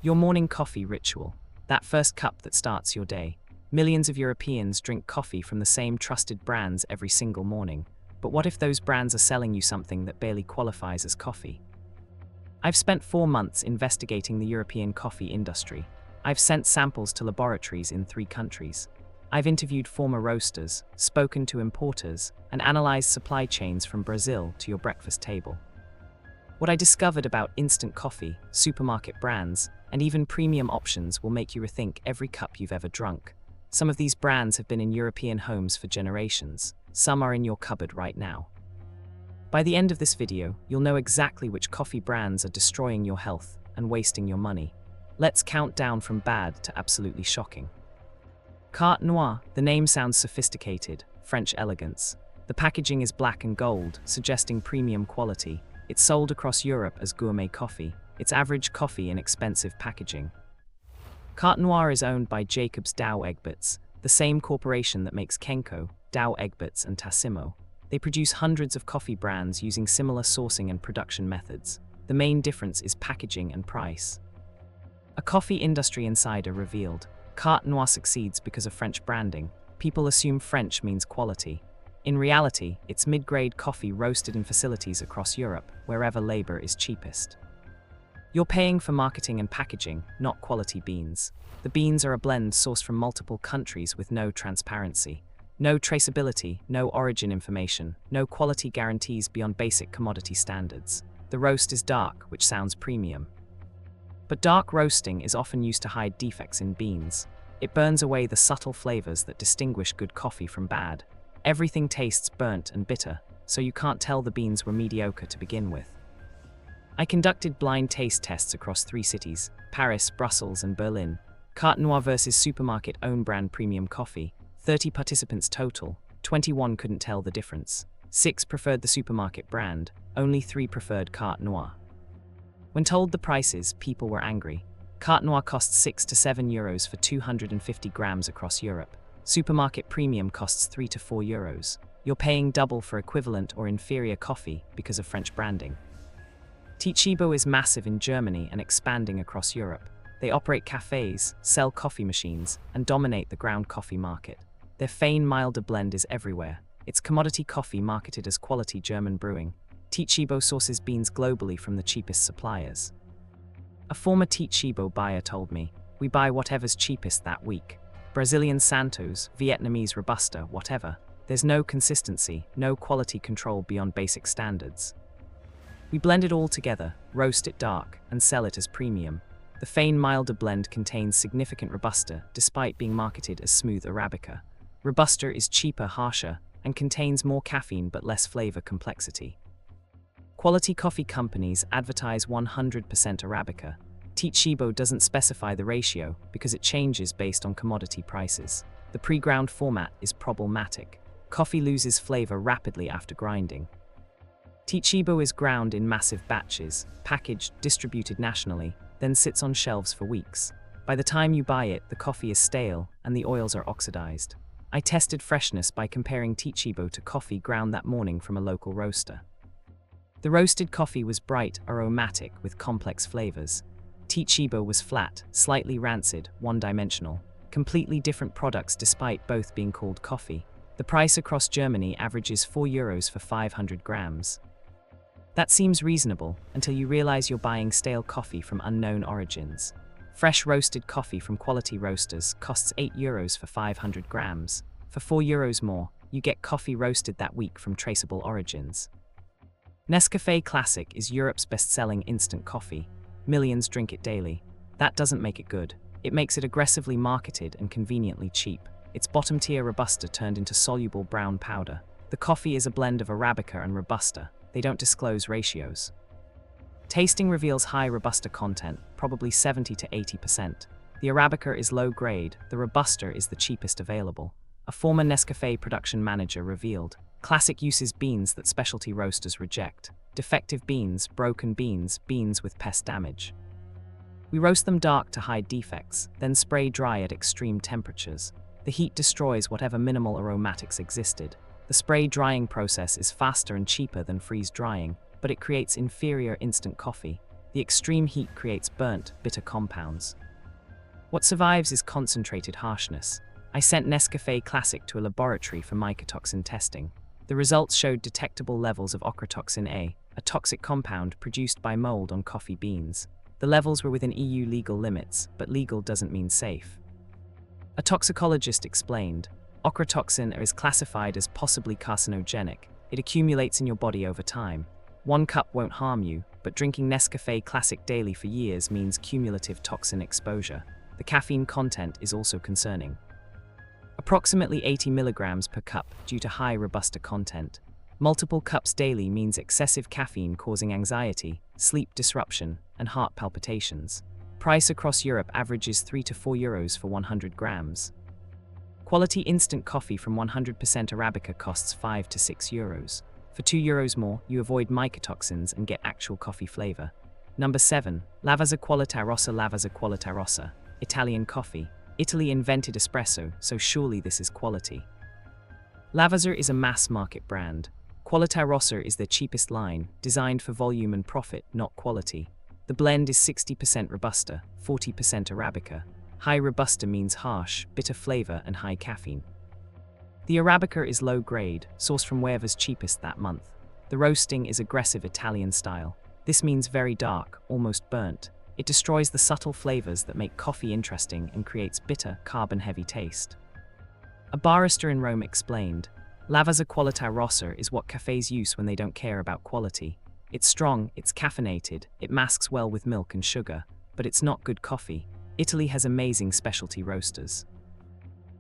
Your morning coffee ritual. That first cup that starts your day. Millions of Europeans drink coffee from the same trusted brands every single morning. But what if those brands are selling you something that barely qualifies as coffee? I've spent 4 months investigating the European coffee industry. I've sent samples to laboratories in 3 countries. I've interviewed former roasters, spoken to importers, and analyzed supply chains from Brazil to your breakfast table. What I discovered about instant coffee, supermarket brands, and even premium options will make you rethink every cup you've ever drunk. Some of these brands have been in European homes for generations. Some are in your cupboard right now. By the end of this video, you'll know exactly which coffee brands are destroying your health and wasting your money. Let's count down from bad to absolutely shocking. Carte Noire. The name sounds sophisticated, French elegance. The packaging is black and gold, suggesting premium quality. It's sold across Europe as gourmet coffee. It's average coffee in expensive packaging. Carte Noire is owned by Jacobs Douwe Egberts, the same corporation that makes Kenco, Douwe Egberts and Tassimo. They produce hundreds of coffee brands using similar sourcing and production methods. The main difference is packaging and price. A coffee industry insider revealed, Carte Noire succeeds because of French branding. People assume French means quality. In reality, it's mid-grade coffee roasted in facilities across Europe, wherever labor is cheapest. You're paying for marketing and packaging, not quality beans. The beans are a blend sourced from multiple countries with no transparency. No traceability, no origin information, no quality guarantees beyond basic commodity standards. The roast is dark, which sounds premium. But dark roasting is often used to hide defects in beans. It burns away the subtle flavors that distinguish good coffee from bad. Everything tastes burnt and bitter, so you can't tell the beans were mediocre to begin with. I conducted blind taste tests across 3 cities, Paris, Brussels, and Berlin. Carte Noire versus supermarket own brand premium coffee. 30 participants total, 21 couldn't tell the difference. 6 preferred the supermarket brand, only 3 preferred Carte Noire. When told the prices, people were angry. Carte Noire costs 6 to 7 euros for 250 grams across Europe. Supermarket premium costs 3 to 4 euros. You're paying double for equivalent or inferior coffee because of French branding. Teachibo is massive in Germany and expanding across Europe. They operate cafes, sell coffee machines, and dominate the ground coffee market. Their Fein milder blend is everywhere. It's commodity coffee marketed as quality German brewing. Teachibo sources beans globally from the cheapest suppliers. A former Teachibo buyer told me, "We buy whatever's cheapest that week. Brazilian Santos, Vietnamese Robusta, whatever. There's no consistency, no quality control beyond basic standards. We blend it all together, roast it dark, and sell it as premium." The Fein milder blend contains significant Robusta, despite being marketed as smooth Arabica. Robusta is cheaper, harsher, and contains more caffeine but less flavor complexity. Quality coffee companies advertise 100% Arabica. Teachibo doesn't specify the ratio because it changes based on commodity prices. The pre-ground format is problematic. Coffee loses flavor rapidly after grinding. Teachibo is ground in massive batches, packaged, distributed nationally, then sits on shelves for weeks. By the time you buy it, the coffee is stale and the oils are oxidized. I tested freshness by comparing Teachibo to coffee ground that morning from a local roaster. The roasted coffee was bright, aromatic, with complex flavors. Teachibo was flat, slightly rancid, one-dimensional. Completely different products despite both being called coffee. The price across Germany averages 4 euros for 500 grams. That seems reasonable until you realize you're buying stale coffee from unknown origins. Fresh roasted coffee from quality roasters costs 8 euros for 500 grams. For 4 euros more, you get coffee roasted that week from traceable origins. Nescafé Classic is Europe's best-selling instant coffee. Millions drink it daily. That doesn't make it good. It makes it aggressively marketed and conveniently cheap. It's bottom-tier Robusta turned into soluble brown powder. The coffee is a blend of Arabica and Robusta. They don't disclose ratios. Tasting reveals high Robusta content, probably 70 to 80%. The Arabica is low grade, the Robusta is the cheapest available. A former Nescafé production manager revealed, Classic uses beans that specialty roasters reject. Defective beans, broken beans, beans with pest damage. We roast them dark to hide defects, then spray dry at extreme temperatures. The heat destroys whatever minimal aromatics existed. The spray drying process is faster and cheaper than freeze drying, but it creates inferior instant coffee. The extreme heat creates burnt, bitter compounds. What survives is concentrated harshness. I sent Nescafé Classic to a laboratory for mycotoxin testing. The results showed detectable levels of ochratoxin A, a toxic compound produced by mold on coffee beans. The levels were within EU legal limits, but legal doesn't mean safe. A toxicologist explained, ochratoxin is classified as possibly carcinogenic. It accumulates in your body over time. 1 cup won't harm you, but drinking Nescafé Classic daily for years means cumulative toxin exposure. The caffeine content is also concerning. Approximately 80 milligrams per cup due to high Robusta content. Multiple cups daily means excessive caffeine causing anxiety, sleep disruption, and heart palpitations. Price across Europe averages 3 to 4 euros for 100 grams. Quality instant coffee from 100% Arabica costs 5 to 6 euros. For 2 euros more, you avoid mycotoxins and get actual coffee flavor. Number 7. Lavazza Qualità Rossa. Lavazza Qualità Rossa. Italian coffee. Italy invented espresso, so surely this is quality. Lavazza is a mass-market brand. Qualità Rossa is their cheapest line, designed for volume and profit, not quality. The blend is 60% Robusta, 40% Arabica. High Robusta means harsh, bitter flavor and high caffeine. The Arabica is low-grade, sourced from wherever's cheapest that month. The roasting is aggressive Italian style. This means very dark, almost burnt. It destroys the subtle flavors that make coffee interesting and creates bitter, carbon-heavy taste. A barista in Rome explained, Lavazza Qualità Rossa is what cafes use when they don't care about quality. It's strong, it's caffeinated, it masks well with milk and sugar, but it's not good coffee. Italy has amazing specialty roasters.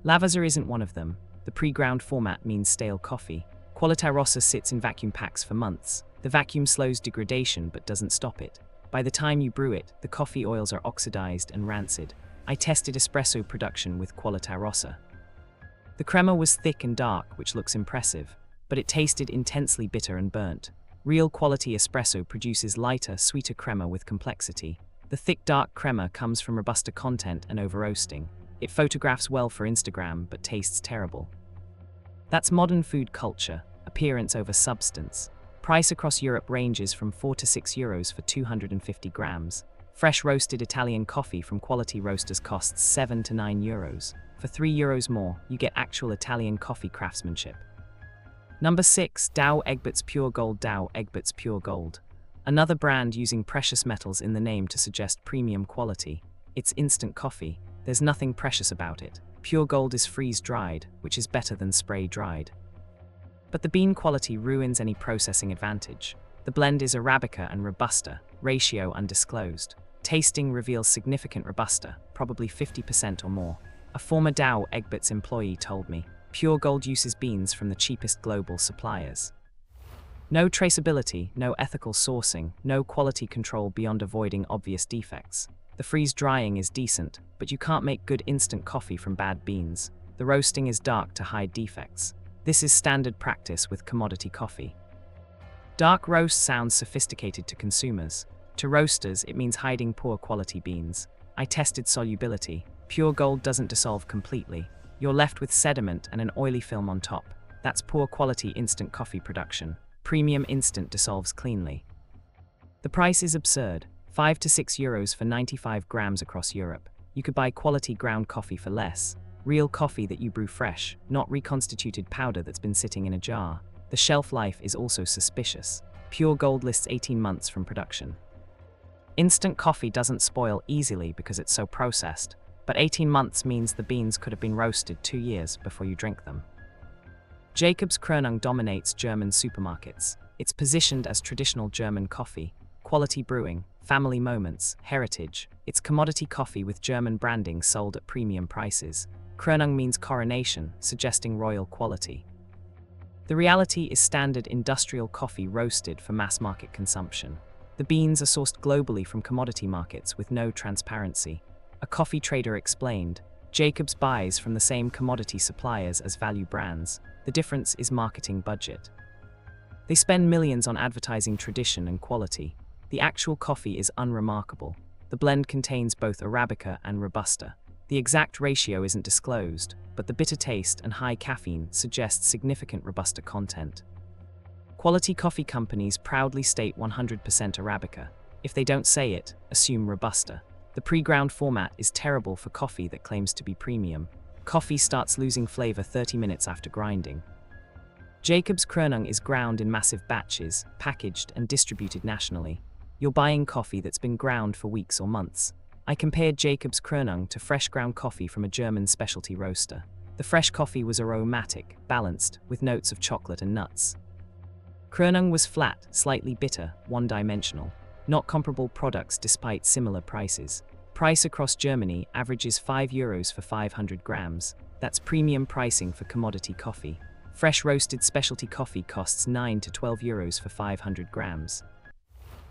Lavazza isn't one of them. The pre-ground format means stale coffee. Qualità Rossa sits in vacuum packs for months. The vacuum slows degradation but doesn't stop it. By the time you brew it, the coffee oils are oxidized and rancid. I tested espresso production with Qualità Rossa. The crema was thick and dark, which looks impressive, but it tasted intensely bitter and burnt. Real quality espresso produces lighter, sweeter crema with complexity. The thick dark crema comes from Robusta content and over-roasting. It photographs well for Instagram, but tastes terrible. That's modern food culture, appearance over substance. Price across Europe ranges from 4 to 6 euros for 250 grams. Fresh roasted Italian coffee from quality roasters costs 7 to 9 euros. For 3 euros more, you get actual Italian coffee craftsmanship. Number 6. Dow Egberts Pure Gold. Dow Egberts Pure Gold. Another brand using precious metals in the name to suggest premium quality. It's instant coffee. There's nothing precious about it. Pure gold is freeze-dried, which is better than spray-dried. But the bean quality ruins any processing advantage. The blend is Arabica and Robusta, ratio undisclosed. Tasting reveals significant Robusta, probably 50% or more. A former Dow Egberts employee told me, Pure Gold uses beans from the cheapest global suppliers. No traceability, no ethical sourcing, no quality control beyond avoiding obvious defects. The freeze-drying is decent, but you can't make good instant coffee from bad beans. The roasting is dark to hide defects. This is standard practice with commodity coffee. Dark roast sounds sophisticated to consumers. To roasters, it means hiding poor quality beans. I tested solubility. Pure gold doesn't dissolve completely. You're left with sediment and an oily film on top. That's poor quality instant coffee production. Premium instant dissolves cleanly. The price is absurd. 5 to 6 euros for 95 grams across Europe. You could buy quality ground coffee for less. Real coffee that you brew fresh, not reconstituted powder that's been sitting in a jar. The shelf life is also suspicious. Pure Gold lists 18 months from production. Instant coffee doesn't spoil easily because it's so processed, but 18 months means the beans could have been roasted 2 years before you drink them. Jacobs Kernung dominates German supermarkets. It's positioned as traditional German coffee, quality brewing, family moments, heritage. It's commodity coffee with German branding sold at premium prices. Kernung means coronation, suggesting royal quality. The reality is standard industrial coffee roasted for mass market consumption. The beans are sourced globally from commodity markets with no transparency. A coffee trader explained, Jacobs buys from the same commodity suppliers as value brands. The difference is marketing budget. They spend millions on advertising tradition and quality. The actual coffee is unremarkable. The blend contains both Arabica and Robusta. The exact ratio isn't disclosed, but the bitter taste and high caffeine suggests significant Robusta content. Quality coffee companies proudly state 100% Arabica. If they don't say it, assume Robusta. The pre-ground format is terrible for coffee that claims to be premium. Coffee starts losing flavor 30 minutes after grinding. Jacob's Kernung is ground in massive batches, packaged and distributed nationally. You're buying coffee that's been ground for weeks or months. I compared Jacob's Kernung to fresh ground coffee from a German specialty roaster. The fresh coffee was aromatic, balanced, with notes of chocolate and nuts. Kernung was flat, slightly bitter, one-dimensional. Not comparable products despite similar prices. Price across Germany averages €5 for 500 grams. That's premium pricing for commodity coffee. Fresh roasted specialty coffee costs €9 to €12 for 500 grams.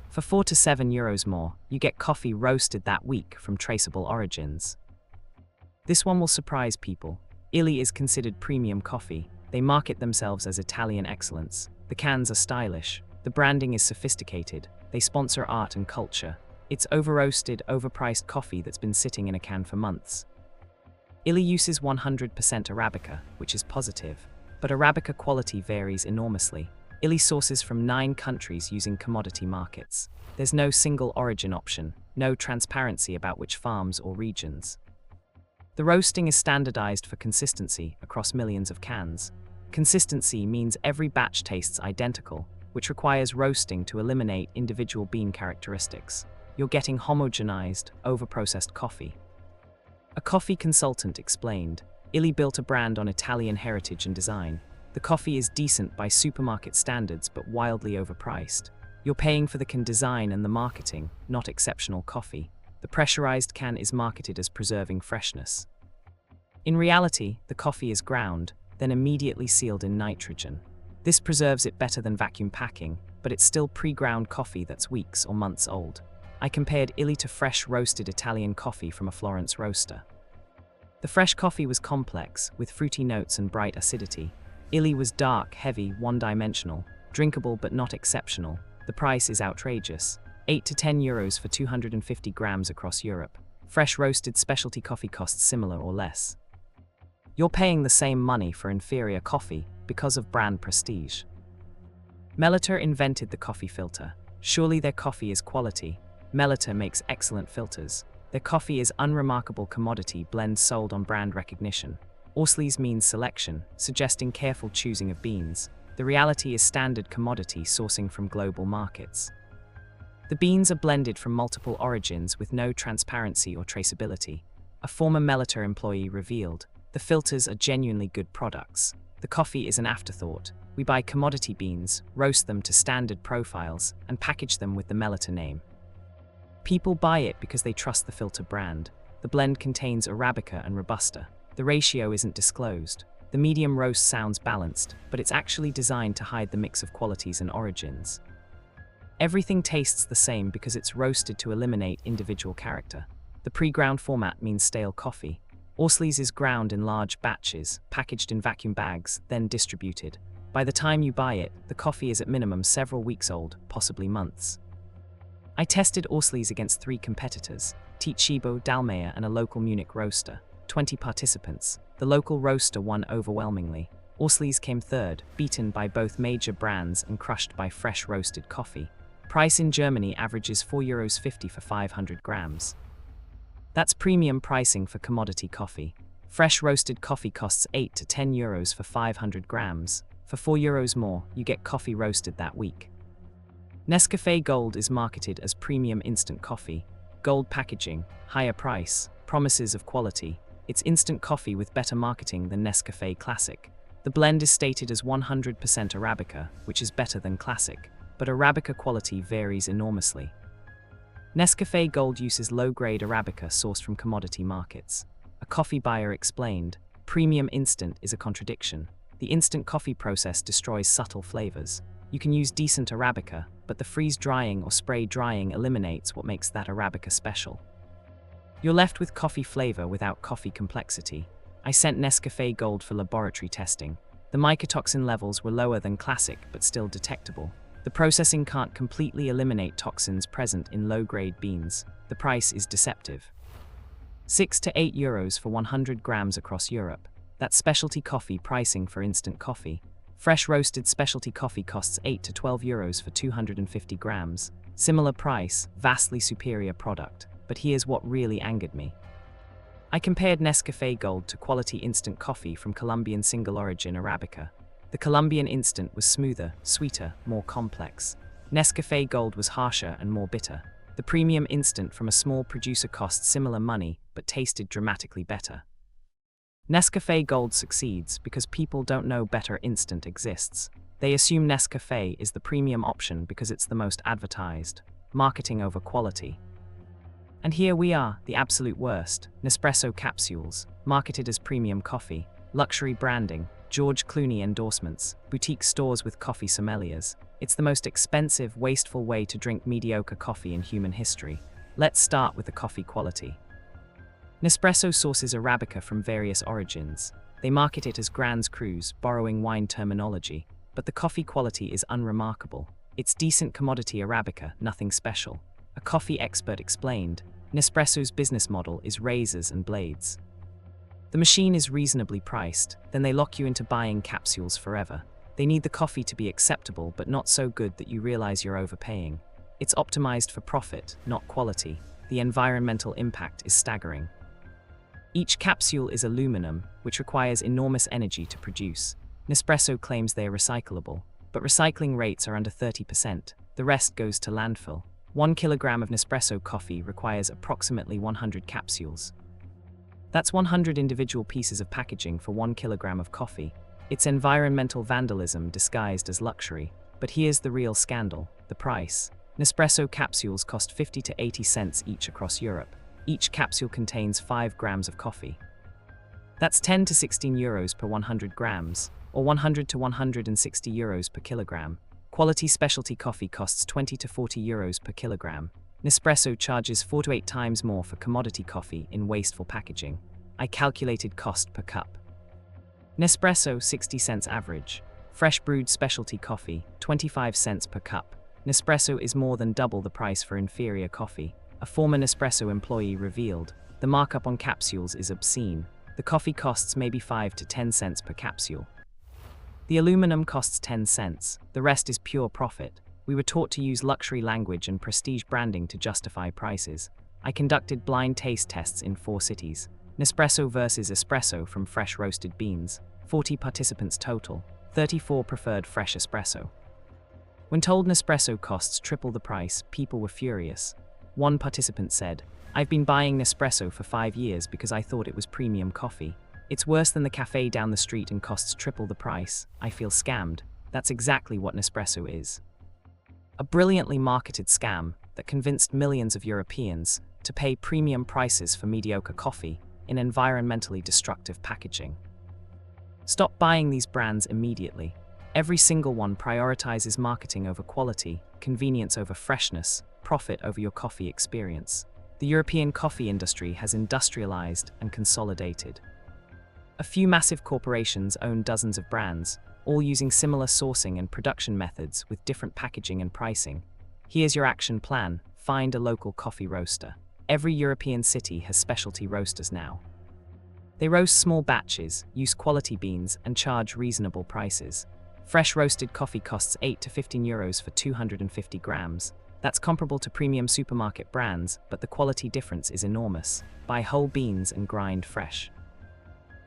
For €4 to €7 more, you get coffee roasted that week from traceable origins. This one will surprise people. Illy is considered premium coffee. They market themselves as Italian excellence. The cans are stylish. The branding is sophisticated. They sponsor art and culture. It's over-roasted, overpriced coffee that's been sitting in a can for months. Illy uses 100% Arabica, which is positive. But Arabica quality varies enormously. Illy sources from 9 countries using commodity markets. There's no single origin option, no transparency about which farms or regions. The roasting is standardized for consistency across millions of cans. Consistency means every batch tastes identical, which requires roasting to eliminate individual bean characteristics. You're getting homogenized, overprocessed coffee. A coffee consultant explained, Illy built a brand on Italian heritage and design. The coffee is decent by supermarket standards but wildly overpriced. You're paying for the can design and the marketing, not exceptional coffee. The pressurized can is marketed as preserving freshness. In reality, the coffee is ground, then immediately sealed in nitrogen. This preserves it better than vacuum packing, but it's still pre-ground coffee that's weeks or months old. I compared Illy to fresh roasted Italian coffee from a Florence roaster. The fresh coffee was complex, with fruity notes and bright acidity. Illy was dark, heavy, one-dimensional, drinkable but not exceptional. The price is outrageous. €8 to €10 for 250 grams across Europe. Fresh roasted specialty coffee costs similar or less. You're paying the same money for inferior coffee because of brand prestige. Melita invented the coffee filter. Surely their coffee is quality. Melita makes excellent filters. Their coffee is unremarkable commodity blend sold on brand recognition. Ausley's means selection, suggesting careful choosing of beans. The reality is standard commodity sourcing from global markets. The beans are blended from multiple origins with no transparency or traceability. A former Melita employee revealed, the filters are genuinely good products. The coffee is an afterthought. We buy commodity beans, roast them to standard profiles, and package them with the Melita name. People buy it because they trust the filter brand. The blend contains Arabica and Robusta. The ratio isn't disclosed. The medium roast sounds balanced, but it's actually designed to hide the mix of qualities and origins. Everything tastes the same because it's roasted to eliminate individual character. The pre-ground format means stale coffee. Ausley's is ground in large batches, packaged in vacuum bags, then distributed. By the time you buy it, the coffee is at minimum several weeks old, possibly months. I tested Ausley's against 3 competitors, Tichibo, Dalmayer and a local Munich roaster. 20 participants. The local roaster won overwhelmingly. Ausley's came third, beaten by both major brands and crushed by fresh roasted coffee. Price in Germany averages €4.50 for 500 grams. That's premium pricing for commodity coffee. Fresh roasted coffee costs €8 to €10 for 500 grams. For €4 more, you get coffee roasted that week. Nescafé Gold is marketed as premium instant coffee. Gold packaging, higher price, promises of quality. It's instant coffee with better marketing than Nescafé Classic. The blend is stated as 100% Arabica, which is better than Classic, but Arabica quality varies enormously. Nescafé Gold uses low-grade Arabica sourced from commodity markets. A coffee buyer explained, premium instant is a contradiction. The instant coffee process destroys subtle flavors. You can use decent Arabica, but the freeze drying or spray drying eliminates what makes that Arabica special. You're left with coffee flavor without coffee complexity. I sent Nescafé Gold for laboratory testing. The mycotoxin levels were lower than Classic, but still detectable. The processing can't completely eliminate toxins present in low-grade beans. The price is deceptive. €6 to €8 for 100 grams across Europe. That's specialty coffee pricing for instant coffee. Fresh roasted specialty coffee costs 8 to 12 euros for 250 grams. Similar price, vastly superior product. But here's what really angered me. I compared Nescafé Gold to quality instant coffee from Colombian single origin Arabica. The Colombian instant was smoother, sweeter, more complex. Nescafé Gold was harsher and more bitter. The premium instant from a small producer cost similar money, but tasted dramatically better. Nescafé Gold succeeds because people don't know better instant exists. They assume Nescafé is the premium option because it's the most advertised. Marketing over quality. And here we are, the absolute worst. Nespresso capsules, marketed as premium coffee, luxury branding, George Clooney endorsements, boutique stores with coffee sommeliers. It's the most expensive, wasteful way to drink mediocre coffee in human history. Let's start with the coffee quality. Nespresso sources Arabica from various origins. They market it as Grands Crus, borrowing wine terminology, but the coffee quality is unremarkable. It's decent commodity Arabica, nothing special. A coffee expert explained, Nespresso's business model is razors and blades. The machine is reasonably priced, then they lock you into buying capsules forever. They need the coffee to be acceptable but not so good that you realize you're overpaying. It's optimized for profit, not quality. The environmental impact is staggering. Each capsule is aluminum, which requires enormous energy to produce. Nespresso claims they are recyclable, but recycling rates are under 30%. The rest goes to landfill. 1 kilogram of Nespresso coffee requires approximately 100 capsules. That's 100 individual pieces of packaging for 1 kilogram of coffee. It's environmental vandalism disguised as luxury. But here's the real scandal, the price. Nespresso capsules cost 50 to 80 cents each across Europe. Each capsule contains 5 grams of coffee. That's 10 to 16 euros per 100 grams, or 100 to 160 euros per kilogram. Quality specialty coffee costs 20 to 40 euros per kilogram. Nespresso charges 4 to 8 times more for commodity coffee in wasteful packaging. I calculated cost per cup. Nespresso 60 cents average. Fresh brewed specialty coffee 25 cents per cup. Nespresso is more than double the price for inferior coffee. A former Nespresso employee revealed, the markup on capsules is obscene. The coffee costs maybe 5 to 10 cents per capsule. The aluminum costs 10 cents, the rest is pure profit. We were taught to use luxury language and prestige branding to justify prices. I conducted blind taste tests in 4 cities. Nespresso versus espresso from fresh roasted beans. 40 participants total, 34 preferred fresh espresso. When told Nespresso costs triple the price, people were furious. One participant said, "I've been buying Nespresso for 5 years because I thought it was premium coffee. It's worse than the cafe down the street and costs triple the price. I feel scammed." That's exactly what Nespresso is. A brilliantly marketed scam that convinced millions of Europeans to pay premium prices for mediocre coffee in environmentally destructive packaging. Stop buying these brands immediately. Every single one prioritizes marketing over quality, convenience over freshness, profit over your coffee experience. The European coffee industry has industrialized and consolidated. A few massive corporations own dozens of brands, all using similar sourcing and production methods with different packaging and pricing. Here's your action plan: find a local coffee roaster. Every European city has specialty roasters now. They roast small batches, use quality beans, and charge reasonable prices. Fresh roasted coffee costs 8 to 15 euros for 250 grams. That's comparable to premium supermarket brands, but the quality difference is enormous. Buy whole beans and grind fresh.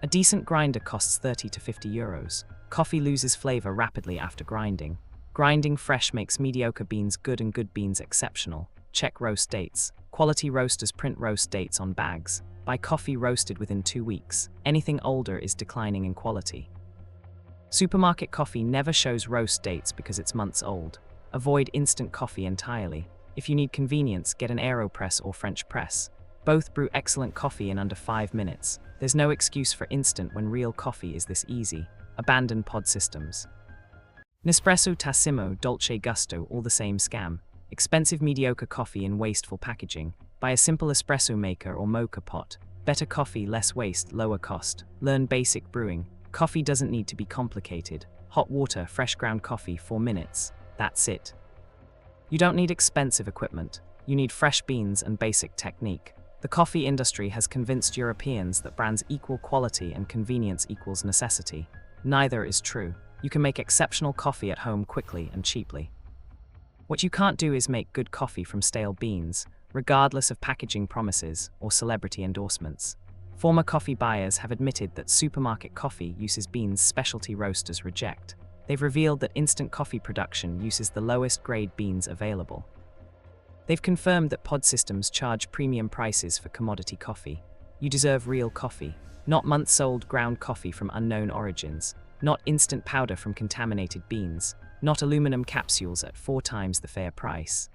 A decent grinder costs 30 to 50 euros. Coffee loses flavor rapidly after grinding. Grinding fresh makes mediocre beans good and good beans exceptional. Check roast dates. Quality roasters print roast dates on bags. Buy coffee roasted within 2 weeks. Anything older is declining in quality. Supermarket coffee never shows roast dates because it's months old. Avoid instant coffee entirely. If you need convenience, get an AeroPress or French press. Both brew excellent coffee in under 5 minutes. There's no excuse for instant when real coffee is this easy. Abandon pod systems. Nespresso, Tassimo, Dolce Gusto, all the same scam. Expensive mediocre coffee in wasteful packaging. Buy a simple espresso maker or mocha pot. Better coffee, less waste, lower cost. Learn basic brewing. Coffee doesn't need to be complicated. Hot water, fresh ground coffee, 4 minutes. That's it. You don't need expensive equipment. You need fresh beans and basic technique. The coffee industry has convinced Europeans that brands equal quality and convenience equals necessity. Neither is true. You can make exceptional coffee at home quickly and cheaply. What you can't do is make good coffee from stale beans, regardless of packaging promises or celebrity endorsements. Former coffee buyers have admitted that supermarket coffee uses beans specialty roasters reject. They've revealed that instant coffee production uses the lowest grade beans available. They've confirmed that pod systems charge premium prices for commodity coffee. You deserve real coffee, not months-old ground coffee from unknown origins, not instant powder from contaminated beans, not aluminum capsules at 4 times the fair price.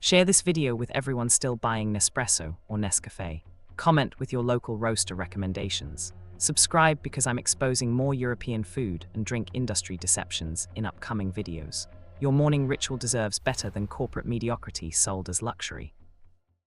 Share this video with everyone still buying Nespresso or Nescafe. Comment with your local roaster recommendations. Subscribe because I'm exposing more European food and drink industry deceptions in upcoming videos. Your morning ritual deserves better than corporate mediocrity sold as luxury.